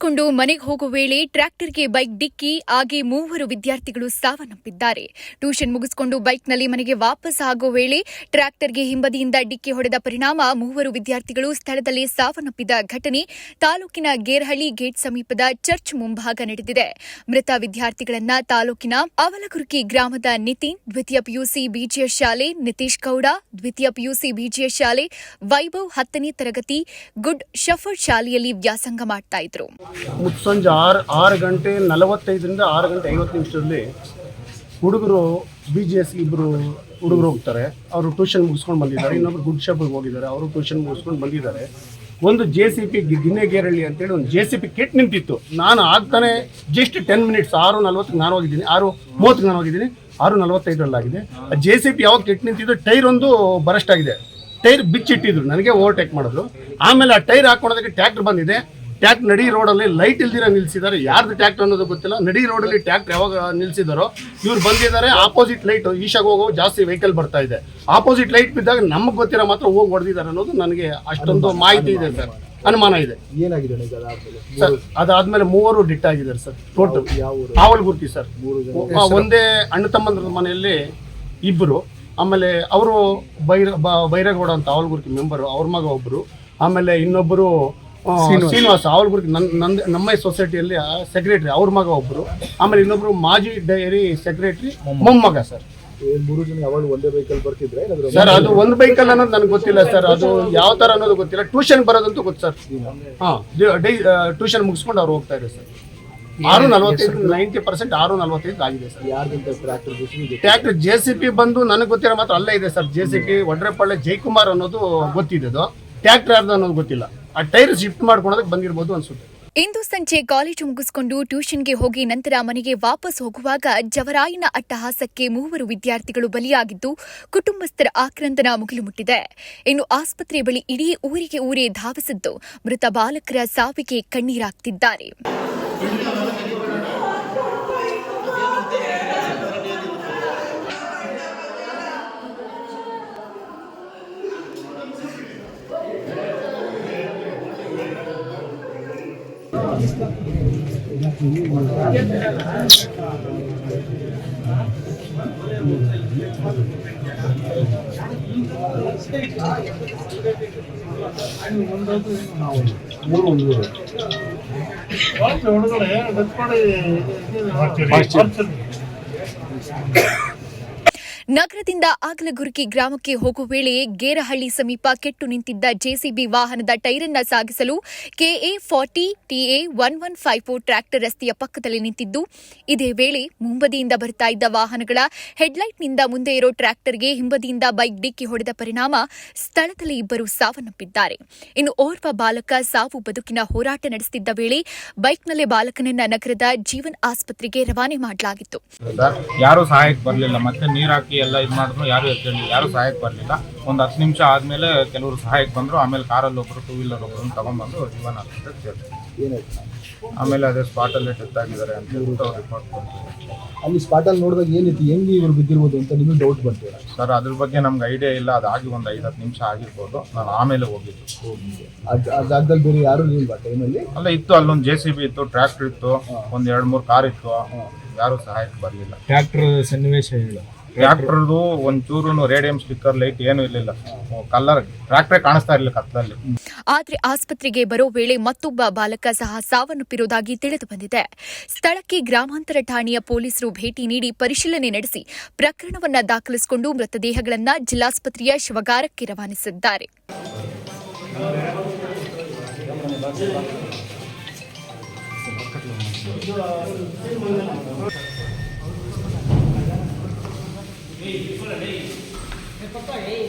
ಮುಗಿಸಿಕೊಂಡು ಮನೆಗೆ ಹೋಗುವ ವೇಳೆ ಟ್ರ್ಯಾಕ್ಟರ್ಗೆ ಬೈಕ್ ಡಿಕ್ಕಿ ಆಗಿ 3 ವಿದ್ಯಾರ್ಥಿಗಳು ಸಾವನ್ನಪ್ಪಿದ್ದಾರೆ. ಟ್ಯೂಷನ್ ಮುಗಿಸಿಕೊಂಡು ಬೈಕ್ನಲ್ಲಿ ಮನೆಗೆ ವಾಪಸ್ ಆಗೋ ವೇಳೆ ಟ್ರ್ಯಾಕ್ಟರ್ಗೆ ಹಿಂಬದಿಯಿಂದ ಡಿಕ್ಕಿ ಹೊಡೆದ ಪರಿಣಾಮ 3 ವಿದ್ಯಾರ್ಥಿಗಳು ಸ್ಥಳದಲ್ಲಿ ಸಾವನ್ನಪ್ಪಿದ ಘಟನೆ ತಾಲೂಕಿನ ಗೇರಹಳ್ಳಿ ಗೇಟ್ ಸಮೀಪದ ಚರ್ಚ್ ಮುಂಭಾಗ ನಡೆದಿದೆ. ಮೃತ ವಿದ್ಯಾರ್ಥಿಗಳನ್ನ ತಾಲೂಕಿನ ಅವಲಗುರ್ಕಿ ಗ್ರಾಮದ ನಿತಿನ್, ದ್ವಿತೀಯ ಪಿಯುಸಿ ಬಿಜಿಎಸ್ ಶಾಲೆ, ನಿತೀಶ್ ಗೌಡ, ದ್ವಿತೀಯ ಪಿಯುಸಿ ಬಿಜಿಎಸ್ ಶಾಲೆ, ವೈಭವ್ 10ನೇ ತರಗತಿ ಗುಡ್ ಶಫರ್ಡ್ ಶಾಲೆಯಲ್ಲಿ ವ್ಯಾಸಂಗ ಮಾಡ್ತಾ ಇದ್ರು. ಸಂಜೆ 6:45ರಿಂದ 6:50 ಹುಡುಗರು BGS ಇಬ್ಬರು ಹುಡುಗರು ಹೋಗ್ತಾರೆ. ಅವರು ಟ್ಯೂಷನ್ ಮುಗಿಸ್ಕೊಂಡು ಬಂದಿದ್ದಾರೆ. ಇನ್ನೊಬ್ರು ಗುಡ್ ಶಫರ್ಡ್ಗೆ ಹೋಗಿದ್ದಾರೆ. ಅವರು ಟ್ಯೂಷನ್ ಮುಗಿಸ್ಕೊಂಡು ಬಂದಿದ್ದಾರೆ. ಒಂದು JCP ಗಿನ್ನೆಗೇರಳ್ಳಿ ಅಂತೇಳಿ ಒಂದು JCP ಕಿಟ್ ನಿಂತಿತ್ತು. ನಾನು ಆಗ್ತಾನೆ ಜಸ್ಟ್ 10 ಮಿನಿಟ್ಸ್ 6:40 ನಾನು ಹೋಗಿದ್ದೀನಿ, 6:30 ನಾನು ಹೋಗಿದ್ದೀನಿ, 6:45 JCP ಯಾವಾಗ ಕಿಟ್ ನಿಂತಿದ್ದು ಟೈರ್ ಒಂದು ಬರಸ್ಟ್ ಆಗಿದೆ. ಟೈರ್ ಬಿಚ್ಚಿಟ್ಟಿದ್ರು, ನನಗೆ ಓವರ್ಟೇಕ್ ಮಾಡಿದ್ರು. ಆಮೇಲೆ ಆ ಟೈರ್ ಹಾಕೊಳ್ಳೋದಕ್ಕೆ ಟ್ರ್ಯಾಕ್ಟರ್ ಬಂದಿದೆ. ಟ್ರ್ಯಾಕ್ಟರ್ ನಡಿ ರೋಡಲ್ಲಿ ಲೈಟ್ ಇಲ್ದಿರ ನಿಲ್ಸಿದ್ದಾರೆ. ಯಾರ್ದು ಟ್ರ್ಯಾಕ್ಟರ್ ಅನ್ನೋದು ಗೊತ್ತಿಲ್ಲ. ನಡಿ ರೋಡಲ್ಲಿ ಟ್ರ್ಯಾಕ್ಟರ್ ಯಾವಾಗ ನಿಲ್ಸಿದಾರೋ ಇವ್ರು ಬಂದಿದ್ದಾರೆ. ಆಪೋಸಿಟ್ ಲೈಟ್ ಈಶಾಗ ಹೋಗೋ ಜಾಸ್ತಿ ವೆಹಿಕಲ್ ಬರ್ತಾ ಇದೆ. ಆಪೋಸಿಟ್ ಲೈಟ್ ಬಿದ್ದಾಗ ನಮಗೆ ಗೊತ್ತಿರೋ ಮಾತ್ರ ಹೋಗಿ ಹೊಡೆದಿದ್ದಾರೆ ಅನ್ನೋದು ನನಗೆ ಅಷ್ಟೊಂದು ಮಾಹಿತಿ ಇದೆ ಸರ್. ಅನುಮಾನ ಇದೆ. ಏನಾಗಿದೆ ಸರ್? ಅದಾದ್ಮೇಲೆ 3 ಡಿಟ್ ಆಗಿದ್ದಾರೆ ಸರ್. Total ಅವಲಗುರ್ಕಿ sir. ಒಂದೇ ಅಣ್ಣ ತಮ್ಮಂದ್ರ ಮನೆಯಲ್ಲಿ 2, ಆಮೇಲೆ ಅವರು ಬೈರೇಗೌಡ ಅಂತ ಅವಲಗುರ್ಕಿ ಮೆಂಬರು, ಅವ್ರ ಮಗ ಒಬ್ಬರು, ಆಮೇಲೆ ಇನ್ನೊಬ್ಬರು ಶ್ರೀನಿವಾಸ ಅವಲಗುರ್ಕಿ ನಮ್ಮ ಸೊಸೈಟಿಯಲ್ಲಿ ಸೆಕ್ರೆಟರಿ, ಅವ್ರ ಮಗ ಒಬ್ಬರು, ಆಮೇಲೆ ಇನ್ನೊಬ್ರು ಮಾಜಿ ಡೈರಿ ಸೆಕ್ರೆಟರಿ ಮೊಮ್ಮಗ ಸರ್. 3 ಜನ ಯಾವಾಗ ಒಂದೇ ವೆಹಿಕಲ್ ಬರ್ತಿದ್ರೆ ಸರ್? ಅದು ಒಂದು ವೆಹಿಕಲ್ ಅನ್ನೋದು ನನಗೆ ಗೊತ್ತಿಲ್ಲ ಸರ್. ಅದು ಯಾವ ತರ ಅನ್ನೋದು ಗೊತ್ತಿಲ್ಲ. ಟ್ಯೂಷನ್ ಬರೋದಂತೂ ಗೊತ್ತು ಸರ್. ಟ್ಯೂಷನ್ ಮುಗಿಸ್ಕೊಂಡು ಅವ್ರು ಹೋಗ್ತಾ ಇದ್ದಾರೆ ಸರ್. 6:45 90% 6:45 ಆಗಿದೆ ಸರ್. ಯಾರ್ದಂತ ಟ್ರ್ಯಾಕ್ಟರ್ JCP ಬಂದು ನನಗೆ ಗೊತ್ತಿರೋ ಮಾತ್ರ ಅಲ್ಲೇ ಇದೆ ಸರ್. JCP ಒಡ್ರೆಪಳ್ಳೆ ಜಯಕುಮಾರ್ ಅನ್ನೋದು ಗೊತ್ತಿದೆ. ಟ್ರ್ಯಾಕ್ಟರ್ ಯಾರ್ದು ಅನ್ನೋದು ಗೊತ್ತಿಲ್ಲ. ಆ ಟೈರ್ ಶಿಫ್ಟ್ ಮಾಡ್ಕೊಳೋದಕ್ಕೆ ಬಂದಿರ್ಬೋದು ಅನ್ಸುತ್ತೆ. ಇಂದು ಸಂಜೆ ಕಾಲೇಜು ಮುಗಿಸಿಕೊಂಡು ಟ್ಯೂಷನ್ಗೆ ಹೋಗಿ ನಂತರ ಮನೆಗೆ ವಾಪಸ್ ಹೋಗುವಾಗ ಜವರಾಯಿನ ಅಟ್ಟಹಾಸಕ್ಕೆ 3 ವಿದ್ಯಾರ್ಥಿಗಳು ಬಲಿಯಾಗಿದ್ದು ಕುಟುಂಬಸ್ಥರ ಆಕ್ರಂದನ ಮುಗಿಲು ಮುಟ್ಟಿದೆ. ಇನ್ನು ಆಸ್ಪತ್ರೆ ಬಳಿ ಇಡೀ ಊರೇ ಧಾವಿಸಿದ್ದು ಮೃತ ಬಾಲಕರ ಸಾವಿಗೆ ಕಣ್ಣೀರಾಗ್ತಿದ್ದಾರೆ. ನಗರದಿಂದ ಆಗಲಗುರ್ಕಿ ಗ್ರಾಮಕ್ಕೆ ಹೋಗುವ ವೇಳೆ ಗೇರಹಳ್ಳಿ ಸಮೀಪ ಕೆಟ್ಟು ನಿಂತಿದ್ದ JCB ವಾಹನದ ಟೈರನ್ನ ಸಾಗಿಸಲು KA 40 TA 1154 ಟ್ರ್ಯಾಕ್ಟರ್ ರಸ್ತೆಯ ಪಕ್ಕದಲ್ಲಿ ನಿಂತಿದ್ದು, ಇದೇ ವೇಳೆ ಮುಂಬದಿಯಿಂದ ಬರ್ತಾ ಇದ್ದ ವಾಹನಗಳ ಹೆಡ್ಲೈಟ್ನಿಂದ ಮುಂದೆ ಇರೋ ಟ್ರ್ಯಾಕ್ಟರ್ಗೆ ಹಿಂಬದಿಯಿಂದ ಬೈಕ್ ಡಿಕ್ಕಿ ಹೊಡೆದ ಪರಿಣಾಮ ಸ್ಥಳದಲ್ಲಿ 2 ಸಾವನ್ನಪ್ಪಿದ್ದಾರೆ. ಇನ್ನು ಓರ್ವ ಬಾಲಕ ಸಾವು ಬದುಕಿನ ಹೋರಾಟ ನಡೆಸುತ್ತಿದ್ದ ವೇಳೆ ಬೈಕ್ನಲ್ಲೇ ಬಾಲಕನನ್ನ ನಗರದ ಜೀವನ್ ಆಸ್ಪತ್ರೆಗೆ ರವಾನೆ ಮಾಡಲಾಗಿತ್ತು. ಯಾರು ಸಹಾಯಕ್ಕೆ ಬರಲಿಲ್ಲ. ಮತ್ತೆ ನೀರು ಹಾಕಿ ಎಲ್ಲ ಇದು ಮಾಡಿದ್ರು, ಯಾರು ಸಹಾಯಕ್ಕೆ ಬರಲಿಲ್ಲ. ಒಂದು 10 ನಿಮಿಷ ಆದ್ಮೇಲೆ ಕೆಲವರು ಸಹಾಯಕ್ಕೆ ಬಂದ್ರು. ಆಮೇಲೆ ಕಾರಲ್ಲಿ ಒಬ್ಬರು, 2 ವೀಲರ್ ಒಬ್ಬರು ತಗೊಂಡ್ಬಂದು ಜೀವನ ಆಸ್ಪತ್ರೆಗೆ ಸೇರಿದ್ರು. ಆಮೇಲೆ ಅದೇ ಸ್ಪಾಟಲ್ಲೇ ಡೆತ್ ಆಗಿದ್ದಾರೆ ಅಂತ ಹೇಳ್ಬಿಟ್ಟು ರಿಪೋರ್ಟ್ ಬಂತು. ಅಲ್ಲಿ ಸ್ಪಾಟಲ್ಲಿ ನೋಡಿದಾಗ ಏನಿತ್ತು, ಹೆಂಗೆ ಇವರು ಬಿದ್ದಿರ್ಬೋದು ಅಂತ ನಿಮಗೆ ಡೌಟ್ ಬಂತು ಸರ್? ಅದ್ರ ಬಗ್ಗೆ ನಮ್ಗೆ ಐಡಿಯಾ ಇಲ್ಲ. ಅದಾಗಿ ಒಂದು 5-10 ನಿಮಿಷ ಆಗಿರ್ಬೋದು. ನಾನು ಆಮೇಲೆ ಹೋಗಿದ್ದು. ಆ ಜಾಗದಲ್ಲಿ ಬೇರೆ ಯಾರು ಇಲ್ವಾ ಟೈಮಲ್ಲಿ? ಅಲ್ಲ ಇತ್ತು, ಅಲ್ಲೊಂದು JCB ಇತ್ತು, ಟ್ರ್ಯಾಕ್ಟರ್ ಇತ್ತು, ಒಂದು 2-3 ಕಾರ್ ಇತ್ತು. ಯಾರು ಸಹಾಯಕ್ಕೆ ಬರಲಿಲ್ಲ. ಟ್ರ್ಯಾಕ್ಟರ್ ಸನ್ನಿವೇಶ ಹೇಳು. ಟ್ರ್ಯಾಕ್ಟರ್ದು ಒಂಚೂರು ರೇಡಿಯಂ ಸ್ಟಿಕ್ಕರ್ ಲೈಟ್ ಏನು ಇರಲಿಲ್ಲ. ಕಲರ್ ಟ್ರ್ಯಾಕ್ಟರ್ ಕಾಣಿಸ್ತಾ ಇರಲಿಲ್ಲ ಕತ್ತಲಲ್ಲಿ. ಆದರೆ ಆಸ್ಪತ್ರೆಗೆ ಬರೋ ವೇಳೆ ಮತ್ತೊಬ್ಬ ಬಾಲಕ ಸಹ ಸಾವನ್ನಪ್ಪಿರುವುದಾಗಿ ತಿಳಿದು ಬಂದಿದೆ. ಸ್ಥಳಕ್ಕೆ ಗ್ರಾಮಾಂತರ ಠಾಣೆಯ ಪೊಲೀಸರು ಭೇಟಿ ನೀಡಿ ಪರಿಶೀಲನೆ ನಡೆಸಿ ಪ್ರಕರಣವನ್ನು ದಾಖಲಿಸಿಕೊಂಡು ಮೃತದೇಹಗಳನ್ನು ಜಿಲ್ಲಾಸ್ಪತ್ರೆಯ ಶವಗಾರಕ್ಕೆ ರವಾನಿಸಿದ್ದಾರೆ. Hey,